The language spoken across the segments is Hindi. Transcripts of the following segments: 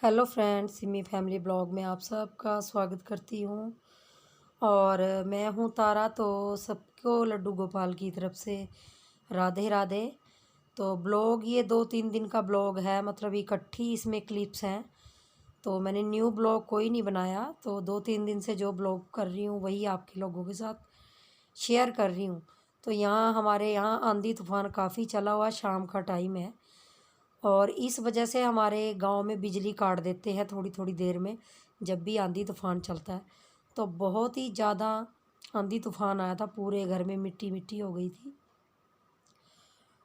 Hello friends, Simi family blog में आप सबका स्वागत करती हूँ। और मैं हूँ तारा। तो सबको लड्डू गोपाल की तरफ से राधे राधे। तो ब्लॉग ये 2-3 दिन का ब्लॉग है, मतलब इकट्ठी इसमें क्लिप्स हैं। तो मैंने न्यू ब्लॉग कोई नहीं बनाया, तो 2-3 दिन से जो ब्लॉग कर रही हूँ वही आपके लोगों के साथ शेयर कर रही हूँ। तो यहाँ हमारे यहाँ आंधी तूफ़ान काफ़ी चला हुआ, शाम का टाइम है और इस वजह से हमारे गांव में बिजली काट देते हैं थोड़ी थोड़ी देर में जब भी आंधी तूफ़ान चलता है। तो बहुत ही ज़्यादा आंधी तूफ़ान आया था, पूरे घर में मिट्टी मिट्टी हो गई थी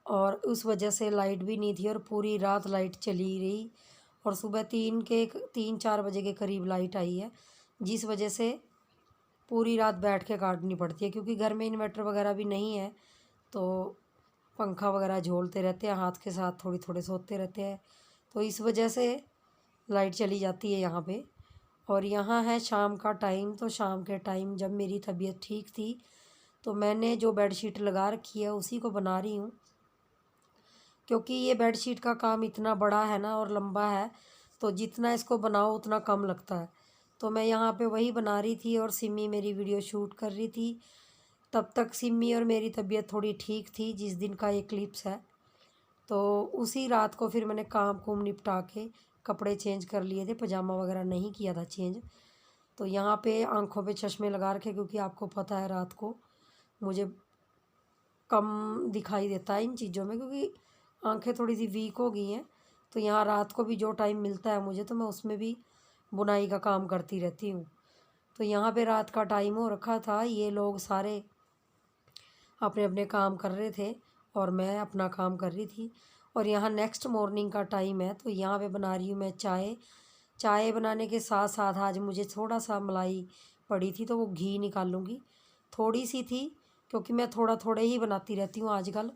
और उस वजह से लाइट भी नहीं थी और पूरी रात लाइट चली रही। और सुबह 3-4 बजे के करीब लाइट आई है, जिस वजह से पूरी रात बैठ के काटनी पड़ती है, क्योंकि घर में इन्वर्टर वगैरह भी नहीं है। तो पंखा वगैरह झोलते रहते हैं, हाथ के साथ थोड़ी थोड़े सोते रहते हैं। तो इस वजह से लाइट चली जाती है यहाँ पे। और यहाँ है शाम का टाइम। तो शाम के टाइम जब मेरी तबीयत ठीक थी तो मैंने जो बेडशीट लगा रखी है उसी को बना रही हूँ, क्योंकि ये बेडशीट का काम इतना बड़ा है ना और लंबा है, तो जितना इसको बनाओ उतना कम लगता है। तो मैं यहाँ पे वही बना रही थी और सिमी मेरी वीडियो शूट कर रही थी। तब तक सिमी और मेरी तबीयत थोड़ी ठीक थी, जिस दिन का ये क्लिप्स है। तो उसी रात को फिर मैंने काम कुम निपटा के कपड़े चेंज कर लिए थे, पजामा वगैरह नहीं किया था चेंज। तो यहाँ पे आंखों पे चश्मे लगा रखे, क्योंकि आपको पता है रात को मुझे कम दिखाई देता है इन चीज़ों में, क्योंकि आंखें थोड़ी सी वीक हो गई हैं। तो यहाँ रात को भी जो टाइम मिलता है मुझे, तो मैं उसमें भी बुनाई का काम करती रहती हूँ। तो यहाँ पे रात का टाइम हो रखा था, ये लोग सारे अपने अपने काम कर रहे थे और मैं अपना काम कर रही थी। और यहाँ नेक्स्ट मॉर्निंग का टाइम है, तो यहाँ पे बना रही हूँ मैं चाय। चाय बनाने के साथ साथ आज मुझे थोड़ा सा मलाई पड़ी थी, तो वो घी निकालूंगी। थोड़ी सी थी, क्योंकि मैं थोड़ा थोड़े ही बनाती रहती हूँ आजकल,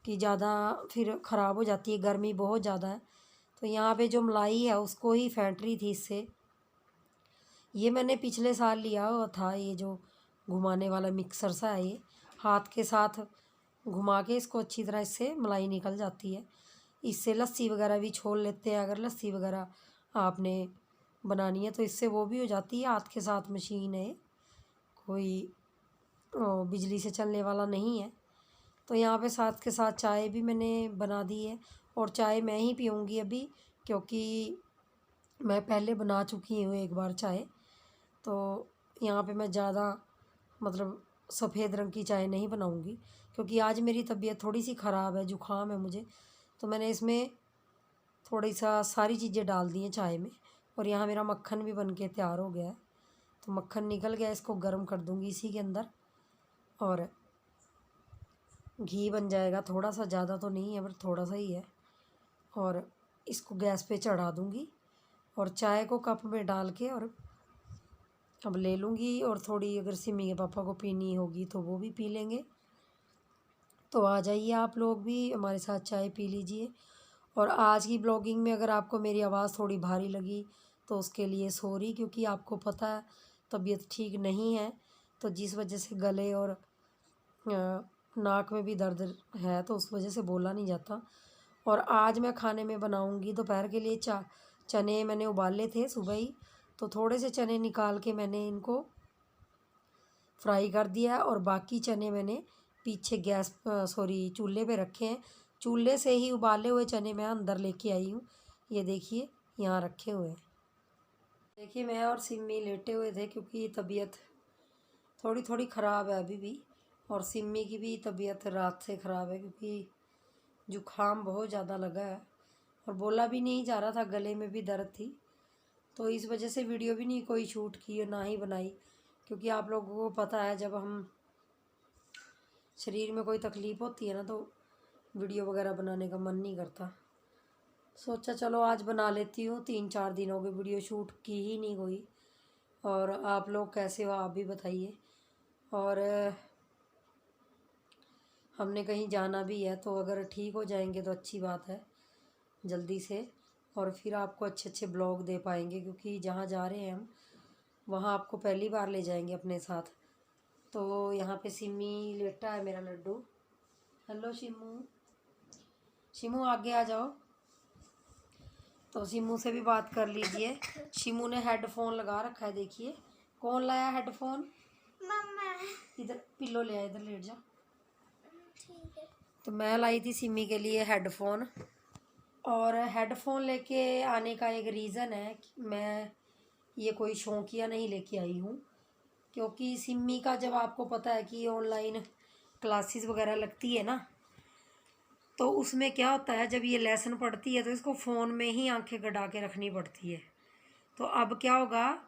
कि ज़्यादा फिर ख़राब हो जाती है, गर्मी बहुत ज़्यादा है। तो यहाँ पे जो मलाई है उसको ही फेंट रही थी इससे। ये मैंने पिछले साल लिया हुआ था, ये जो घुमाने वाला मिक्सर सा है, ये हाथ के साथ घुमा के इसको अच्छी तरह इससे मलाई निकल जाती है। इससे लस्सी वगैरह भी छोल लेते हैं, अगर लस्सी वगैरह आपने बनानी है तो इससे वो भी हो जाती है। हाथ के साथ मशीन है, कोई बिजली से चलने वाला नहीं है। तो यहाँ पे साथ के साथ चाय भी मैंने बना दी है और चाय मैं ही पीऊँगी अभी, क्योंकि मैं पहले बना चुकी हूँ एक बार चाय। तो यहाँ पे मैं ज़्यादा मतलब सफ़ेद रंग की चाय नहीं बनाऊँगी, क्योंकि आज मेरी तबीयत थोड़ी सी ख़राब है, जुकाम है मुझे। तो मैंने इसमें थोड़ी सा सारी चीज़ें डाल दी हैं चाय में। और यहाँ मेरा मक्खन भी बन के तैयार हो गया है। तो मक्खन निकल गया, इसको गर्म कर दूँगी इसी के अंदर और घी बन जाएगा। थोड़ा सा, ज़्यादा तो नहीं है पर थोड़ा सा ही है। और इसको गैस पे चढ़ा दूँगी और चाय को कप में डाल के और अब ले लूँगी। और थोड़ी अगर सिमी के पापा को पीनी होगी तो वो भी पी लेंगे। तो आ जाइए आप लोग भी हमारे साथ चाय पी लीजिए। और आज की ब्लॉगिंग में अगर आपको मेरी आवाज़ थोड़ी भारी लगी तो उसके लिए सॉरी, क्योंकि आपको पता है तबीयत ठीक नहीं है, तो जिस वजह से गले और नाक में भी दर्द है, तो उस वजह से बोला नहीं जाता। और आज मैं खाने में बनाऊंगी दोपहर के लिए चने मैंने उबाले थे सुबह ही, तो थोड़े से चने निकाल के मैंने इनको फ्राई कर दिया और बाकी चने मैंने पीछे चूल्हे पे रखे हैं। चूल्हे से ही उबाले हुए चने मैं अंदर लेके आई हूँ। ये देखिए यहाँ रखे हुए हैं। देखिए मैं और सिम्मी लेटे हुए थे, क्योंकि तबीयत थोड़ी थोड़ी ख़राब है अभी भी। और सिम्मी की भी तबीयत रात से ख़राब है, क्योंकि जुकाम बहुत ज़्यादा लगा है और बोला भी नहीं जा रहा था, गले में भी दर्द थी। तो इस वजह से वीडियो भी नहीं कोई शूट की और ना ही बनाई, क्योंकि आप लोगों को पता है जब हम शरीर में कोई तकलीफ़ होती है ना, तो वीडियो वगैरह बनाने का मन नहीं करता। सोचा चलो आज बना लेती हूँ, 3-4 दिन हो गए वीडियो शूट की ही नहीं कोई। और आप लोग कैसे हो आप भी बताइए। और हमने कहीं जाना भी है, तो अगर ठीक हो जाएंगे तो अच्छी बात है जल्दी से, और फिर आपको अच्छे अच्छे ब्लॉग दे पाएंगे, क्योंकि जहाँ जा रहे हैं हम वहाँ आपको पहली बार ले जाएंगे अपने साथ। तो यहाँ पे सिमी लेटा है मेरा लड्डू। हेलो शिमू, शिमू आगे आ जाओ। तो शिमू से भी बात कर लीजिए। शिमू ने हेडफोन लगा रखा है, देखिए। कौन लाया हेडफोन? मम्मा। इधर पिल्लो ले आ, इधर लेट जा। ठीक है। तो मैं लाई थी सिमी के लिए हेडफोन, और हेडफोन लेके आने का एक रीज़न है कि मैं ये कोई शौकिया नहीं लेके आई हूँ, क्योंकि सिमी का जब आपको पता है कि ऑनलाइन क्लासेस वगैरह लगती है ना, तो उसमें क्या होता है, जब ये लेसन पढ़ती है तो इसको फ़ोन में ही आंखें गड़ा के रखनी पड़ती है। तो अब क्या होगा,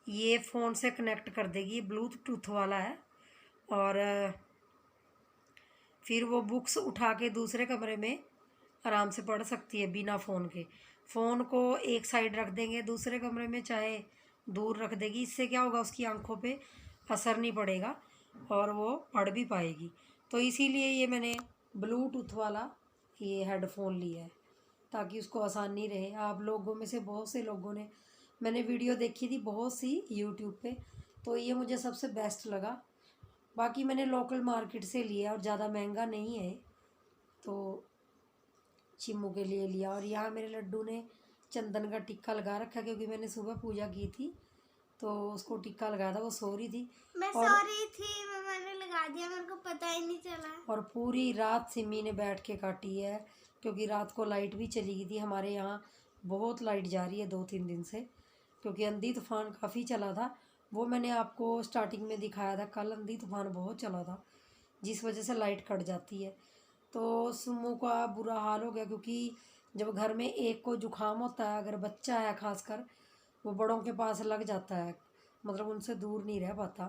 ये फ़ोन से कनेक्ट कर देगी, ब्लूटूथ वाला है, और फिर वो बुक्स उठा के दूसरे कमरे में आराम से पढ़ सकती है बिना फ़ोन के। फ़ोन को एक साइड रख देंगे, दूसरे कमरे में चाहे दूर रख देगी, इससे क्या होगा, उसकी आंखों पे असर नहीं पड़ेगा और वो पढ़ भी पाएगी। तो इसीलिए ये मैंने ब्लूटूथ वाला ये हेडफोन लिया है, ताकि उसको आसानी रहे। आप लोगों में से बहुत से लोगों ने, मैंने वीडियो देखी थी बहुत सी यूट्यूब पे, तो ये मुझे सबसे बेस्ट लगा। बाकी मैंने लोकल मार्केट से लिया और ज़्यादा महंगा नहीं है, तो चिम्मू के लिए लिया। और यहाँ मेरे लड्डू ने चंदन का टिक्का लगा रखा, क्योंकि मैंने सुबह पूजा की थी तो उसको टिक्का लगाया था। वो सो रही थी, मैं सो रही थी, मैंने लगा दिया, मेरे को पता ही नहीं चला। और पूरी रात सिमी ने बैठ के काटी है, क्योंकि रात को लाइट भी चली गई थी। हमारे यहाँ बहुत लाइट जा रही है 2-3 दिन से, क्योंकि आंधी तूफान काफ़ी चला था। वो मैंने आपको स्टार्टिंग में दिखाया था, कल आंधी तूफान बहुत चला था, जिस वजह से लाइट कट जाती है। तो सुमो का बुरा हाल हो गया, क्योंकि जब घर में एक को जुकाम होता है, अगर बच्चा है खासकर, वो बड़ों के पास लग जाता है, मतलब उनसे दूर नहीं रह पाता।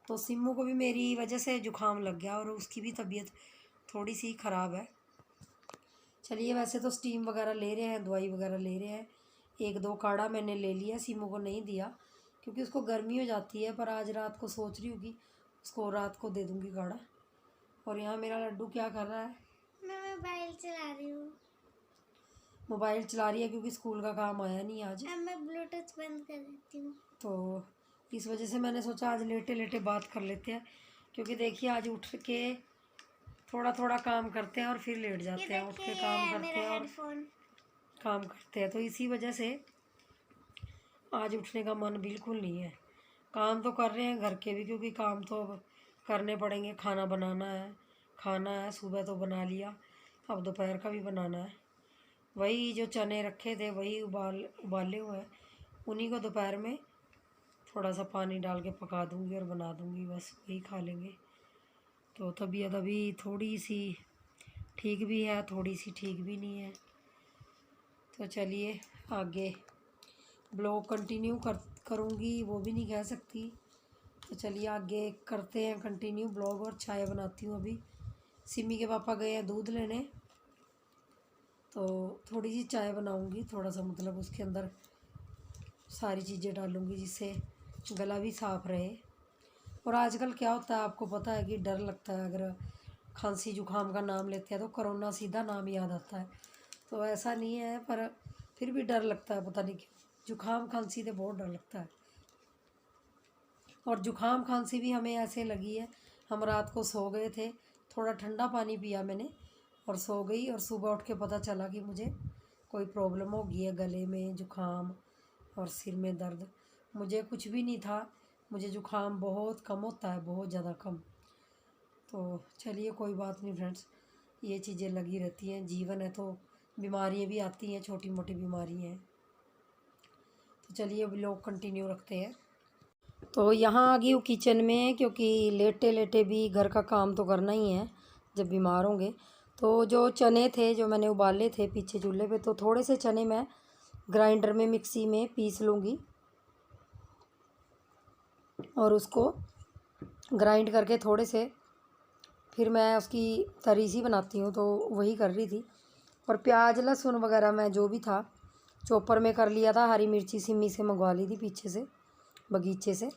तो सिम्मू को भी मेरी वजह से जुकाम लग गया और उसकी भी तबीयत थोड़ी सी ख़राब है। चलिए, वैसे तो स्टीम वगैरह ले रहे हैं, दवाई वगैरह ले रहे हैं। 1-2 काढ़ा मैंने ले लिया, सिम्मू को नहीं दिया क्योंकि उसको गर्मी हो जाती है, पर आज रात को सोच रही हूँ कि उसको रात को दे दूँगी काढ़ा। और यहाँ मेरा लड्डू क्या कर रहा है? मैं मोबाइल चला रही हूँ। मोबाइल चला रही है क्योंकि स्कूल का काम आया नहीं आज। अब मैं ब्लूटूथ बंद कर देती हूँ। तो इस वजह से मैंने सोचा आज लेटे लेटे बात कर लेते हैं, क्योंकि देखिए आज उठ के थोड़ा थोड़ा काम करते हैं और फिर लेट जाते हैं, उठ के काम करते हैं और काम करते हैं। तो इसी वजह से आज उठने का मन बिल्कुल नहीं है। काम तो कर रहे हैं घर के भी, क्योंकि काम तो अब करने पड़ेंगे। खाना बनाना है, खाना है, सुबह तो बना लिया, अब दोपहर का भी बनाना है। वही जो चने रखे थे वही उबाले हुए हैं, उन्हीं को दोपहर में थोड़ा सा पानी डाल के पका दूंगी और बना दूंगी, बस वही खा लेंगे। तो तबीयत अभी थोड़ी सी ठीक भी है, थोड़ी सी ठीक भी नहीं है। तो चलिए आगे ब्लॉग कंटिन्यू करूँगी वो भी नहीं कह सकती। तो चलिए आगे करते हैं कंटिन्यू ब्लॉग, और चाय बनाती हूँ। अभी सिमी के पापा गए हैं दूध लेने, तो थोड़ी सी चाय बनाऊँगी, थोड़ा सा मतलब उसके अंदर सारी चीज़ें डालूँगी जिससे गला भी साफ़ रहे। और आजकल क्या होता है आपको पता है कि डर लगता है, अगर खांसी जुकाम का नाम लेते हैं तो कोरोना सीधा नाम याद आता है। तो ऐसा नहीं है, पर फिर भी डर लगता है, पता नहीं क्यों। जुकाम खांसी से बहुत डर लगता है। और जुकाम खांसी भी हमें ऐसे लगी है, हम रात को सो गए थे, थोड़ा ठंडा पानी पिया मैंने और सो गई, और सुबह उठ के पता चला कि मुझे कोई प्रॉब्लम हो गई है, गले में जुकाम और सिर में दर्द। मुझे कुछ भी नहीं था, मुझे जुकाम बहुत कम होता है, बहुत ज़्यादा कम। तो चलिए कोई बात नहीं फ्रेंड्स, ये चीज़ें लगी रहती हैं, जीवन है तो बीमारियाँ भी आती हैं, छोटी मोटी बीमारियाँ हैं। तो चलिए अभी लोग कंटिन्यू रखते हैं। तो यहाँ आ गई हूँ किचन में, क्योंकि लेटे लेटे भी घर का काम तो करना ही है जब बीमार होंगे। तो जो चने थे जो मैंने उबाले थे पीछे चूल्हे पे, तो थोड़े से चने मैं ग्राइंडर में मिक्सी में पीस लूँगी और उसको ग्राइंड करके थोड़े से फिर मैं उसकी तरी सी बनाती हूँ, तो वही कर रही थी। और प्याज लहसुन वगैरह मैं जो भी था चॉपर में कर लिया था। हरी मिर्ची सिमी से मंगवा ली थी पीछे से बगीचे से।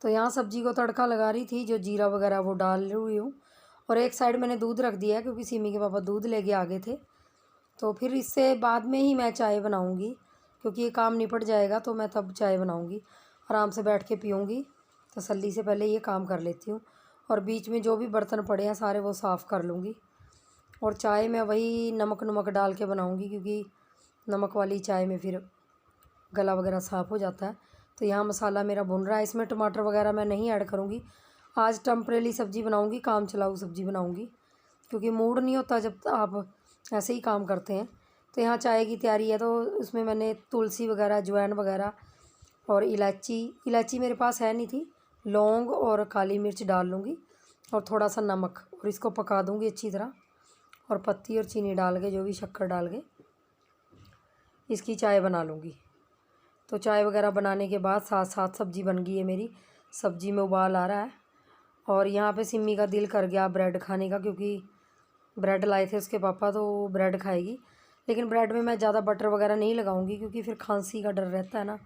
तो यहाँ सब्जी को तड़का लगा रही थी, जो जीरा वगैरह वो डाल रही हूँ। और एक साइड मैंने दूध रख दिया है, क्योंकि सिमी के पापा दूध लेके आ गए थे। तो फिर इससे बाद में ही मैं चाय बनाऊँगी, क्योंकि ये काम निपट जाएगा तो मैं तब चाय बनाऊँगी, आराम से बैठ के पीऊँगी। तसल्ली से पहले ये काम कर लेती हूँ, और बीच में जो भी बर्तन पड़े हैं सारे वो साफ़ कर लूँगी। और चाय में वही नमक डाल के बनाऊँगी, क्योंकि नमक वाली चाय में फिर गला वगैरह साफ़ हो जाता है। तो यहाँ मसाला मेरा भुन रहा है, इसमें टमाटर वगैरह मैं नहीं ऐड करूँगी। आज टेम्परेरी सब्ज़ी बनाऊँगी, काम चलाऊ सब्ज़ी बनाऊँगी, क्योंकि मूड नहीं होता जब आप ऐसे ही काम करते हैं। तो यहाँ चाय की तैयारी है, तो उसमें मैंने तुलसी वगैरह, अजवाइन वगैरह और इलायची मेरे पास है नहीं थी, लौंग और काली मिर्च डाल लूँगी और थोड़ा सा नमक, और इसको पका दूँगी अच्छी तरह। और पत्ती और चीनी डाल के, जो भी शक्कर डाल के इसकी चाय बना लूँगी। तो चाय वगैरह बनाने के बाद साथ साथ सब्ज़ी बन गई है मेरी। सब्ज़ी में उबाल आ रहा है और यहाँ पे सिम्मी का दिल कर गया ब्रेड खाने का, क्योंकि ब्रेड लाए थे उसके पापा, तो वो ब्रेड खाएगी। लेकिन ब्रेड में मैं ज़्यादा बटर वगैरह नहीं लगाऊंगी, क्योंकि फिर खांसी का डर रहता है ना।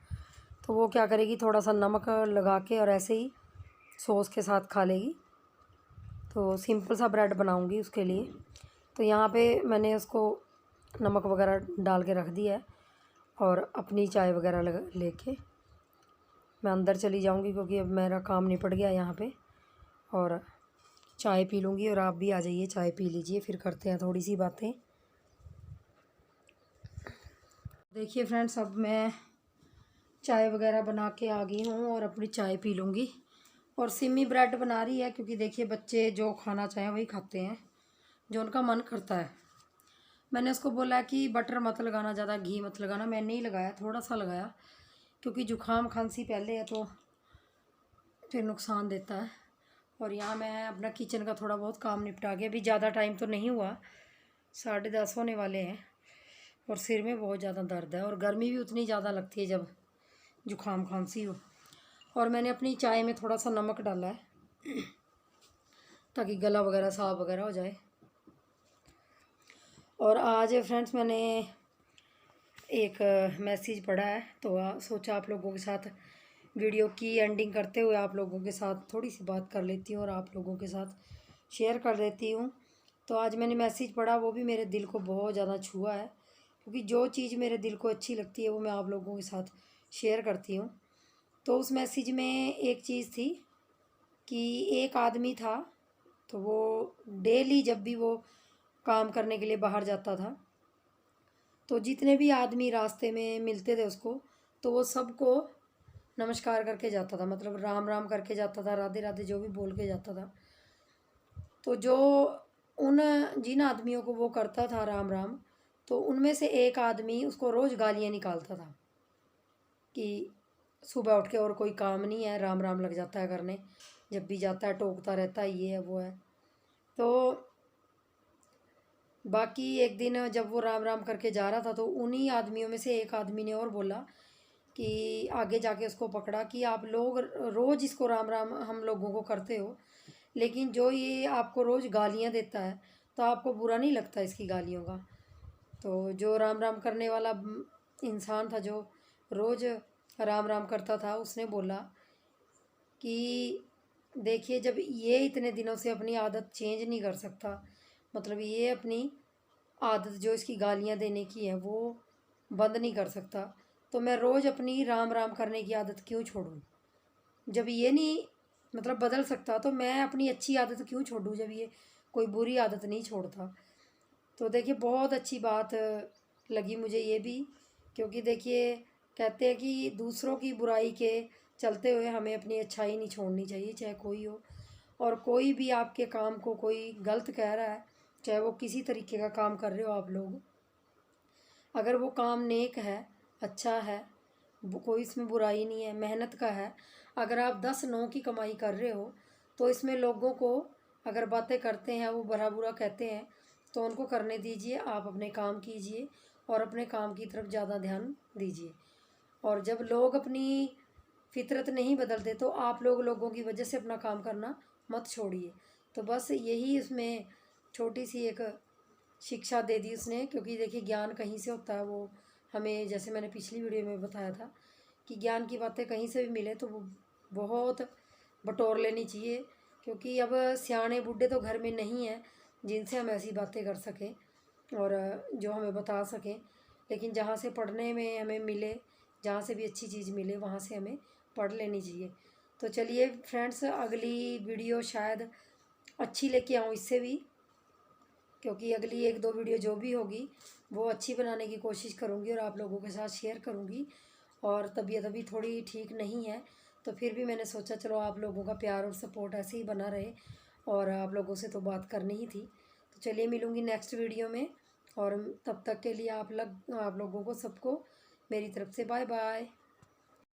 तो वो क्या करेगी, थोड़ा सा नमक लगा के और ऐसे ही सॉस के साथ खा लेगी। तो सिंपल सा ब्रेड बनाऊंगी उसके लिए। तो यहाँ पे मैंने उसको नमक वगैरह डाल के रख दिया है और अपनी चाय वगैरह लेके मैं अंदर चली जाऊंगी, क्योंकि अब मेरा काम निपट गया यहाँ पे। और चाय पी लूँगी और आप भी आ जाइए, चाय पी लीजिए, फिर करते हैं थोड़ी सी बातें। देखिए फ्रेंड्स, अब मैं चाय वगैरह बना के आ गई हूँ और अपनी चाय पी लूँगी। और सिमी ब्रेड बना रही है, क्योंकि देखिए बच्चे जो खाना चाहें वही खाते हैं, जो उनका मन करता है। मैंने उसको बोला कि बटर मत लगाना, ज़्यादा घी मत लगाना। मैंने नहीं लगाया, थोड़ा सा लगाया, क्योंकि जुकाम खांसी पहले है तो फिर नुकसान देता है। और यहाँ मैं अपना किचन का थोड़ा बहुत काम निपटा के, अभी ज़्यादा टाइम तो नहीं हुआ, 10:30 होने वाले हैं। और सिर में बहुत ज़्यादा दर्द है और गर्मी भी उतनी ज़्यादा लगती है जब जुकाम खांसी हो। और मैंने अपनी चाय में थोड़ा सा नमक डाला है ताकि गला वगैरह साफ वगैरह हो जाए। और आज फ्रेंड्स मैंने एक मैसेज पढ़ा है, तो सोचा आप लोगों के साथ वीडियो की एंडिंग करते हुए आप लोगों के साथ थोड़ी सी बात कर लेती हूँ और आप लोगों के साथ शेयर कर देती हूँ। तो आज मैंने मैसेज पढ़ा, वो भी मेरे दिल को बहुत ज़्यादा छुआ है, क्योंकि जो चीज़ मेरे दिल को अच्छी लगती है वो मैं आप लोगों के साथ शेयर करती हूँ। तो उस मैसेज में एक चीज़ थी कि एक आदमी था, तो वो डेली जब भी वो काम करने के लिए बाहर जाता था, तो जितने भी आदमी रास्ते में मिलते थे उसको, तो वो सबको नमस्कार करके जाता था, मतलब राम राम करके जाता था, राधे राधे जो भी बोल के जाता था। तो जो जिन आदमियों को वो करता था राम राम, तो उनमें से एक आदमी उसको रोज़ गालियाँ निकालता था कि सुबह उठ के और कोई काम नहीं है, राम राम लग जाता है करने, जब भी जाता है टोकता रहता है, ये है वो है। तो बाकी एक दिन जब वो राम राम करके जा रहा था, तो उन्हीं आदमियों में से एक आदमी ने और बोला कि आगे जाके उसको पकड़ा कि आप लोग रोज़ इसको राम राम हम लोगों को करते हो, लेकिन जो ये आपको रोज़ गालियाँ देता है तो आपको बुरा नहीं लगता इसकी गालियों का। तो जो राम राम करने वाला इंसान था, जो रोज़ राम राम करता था, उसने बोला कि देखिए, जब ये इतने दिनों से अपनी आदत चेंज नहीं कर सकता, मतलब ये अपनी आदत जो इसकी गालियाँ देने की है वो बंद नहीं कर सकता, तो मैं रोज़ अपनी राम राम करने की आदत क्यों छोड़ूं? जब ये नहीं मतलब बदल सकता, तो मैं अपनी अच्छी आदत क्यों छोड़ूं, जब ये कोई बुरी आदत नहीं छोड़ता। तो देखिए, बहुत अच्छी बात लगी मुझे ये भी, क्योंकि देखिए कहते हैं कि दूसरों की बुराई के चलते हुए हमें अपनी अच्छाई नहीं छोड़नी चाहिए, चाहे कोई हो। और कोई भी आपके काम को कोई गलत कह रहा है, चाहे वो किसी तरीके का काम कर रहे हो आप लोग, अगर वो काम नेक है, अच्छा है, कोई इसमें बुराई नहीं है, मेहनत का है, अगर आप 10 9 की कमाई कर रहे हो, तो इसमें लोगों को अगर बातें करते हैं, वो बुरा बुरा कहते हैं, तो उनको करने दीजिए, आप अपने काम कीजिए और अपने काम की तरफ ज़्यादा ध्यान दीजिए। और जब लोग अपनी फितरत नहीं बदलते, तो आप लोगों की वजह से अपना काम करना मत छोड़िए। तो बस यही इसमें छोटी सी एक शिक्षा दे दी उसने, क्योंकि देखिए ज्ञान कहीं से होता है, वो हमें, जैसे मैंने पिछली वीडियो में बताया था कि ज्ञान की बातें कहीं से भी मिले तो वो बहुत बटोर लेनी चाहिए, क्योंकि अब सियाने बूढ़े तो घर में नहीं हैं जिनसे हम ऐसी बातें कर सकें और जो हमें बता सकें। लेकिन जहाँ से पढ़ने में हमें मिले, जहाँ से भी अच्छी चीज़ मिले, वहाँ से हमें पढ़ लेनी चाहिए। तो चलिए फ्रेंड्स, अगली वीडियो शायद अच्छी लेके आऊँ इससे भी, क्योंकि अगली 1 2 वीडियो जो भी होगी वो अच्छी बनाने की कोशिश करूँगी और आप लोगों के साथ शेयर करूँगी। और तबीयत अभी थोड़ी ठीक नहीं है, तो फिर भी मैंने सोचा चलो आप लोगों का प्यार और सपोर्ट ऐसे ही बना रहे, और आप लोगों से तो बात करनी ही थी। तो चलिए मिलूँगी नेक्स्ट वीडियो में, और तब तक के लिए आप लोगों को सबको मेरी तरफ से बाय बाय।